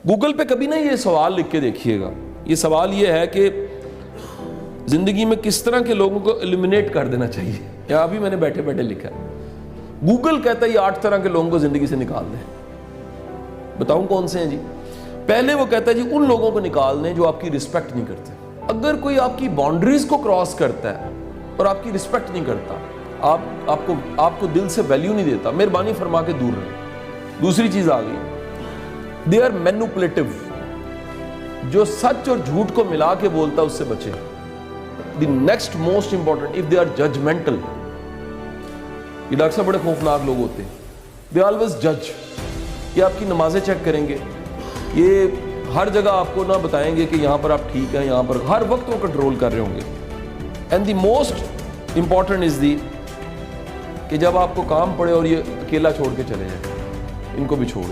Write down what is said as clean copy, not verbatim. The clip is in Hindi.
गूगल पे कभी ना ये सवाल लिख के देखिएगा। ये सवाल ये है कि ज़िंदगी में किस तरह के लोगों को एलिमिनेट कर देना चाहिए। या अभी मैंने बैठे बैठे लिखा है, गूगल कहता है ये 8 तरह के लोगों को ज़िंदगी से निकाल दें। बताऊं कौन से हैं जी? पहले वो कहता है जी उन लोगों को निकाल दें जो आपकी रिस्पेक्ट नहीं करते। अगर कोई आपकी बाउंड्रीज को क्रॉस करता है और आपकी रिस्पेक्ट नहीं करता, आपको दिल से वैल्यू नहीं देता, मेहरबानी फरमा के दूर रहें। दूसरी चीज आ गई, दे आर मैनिपुलेटिव, जो सच और झूठ को मिला के बोलता है उससे बचे। The next most important, if they are judgemental, ये डॉक्टर साहब बड़े खौफनाक लोग होते हैं। दे ऑलवेज जज, ये आपकी नमाजें चेक करेंगे, ये हर जगह आपको ना बताएंगे कि यहाँ पर आप ठीक हैं, यहाँ पर हर वक्त वो कंट्रोल कर रहे होंगे। And the most important is the कि जब आपको काम पड़े और ये अकेला छोड़ के चले जाए, इनको भी छोड़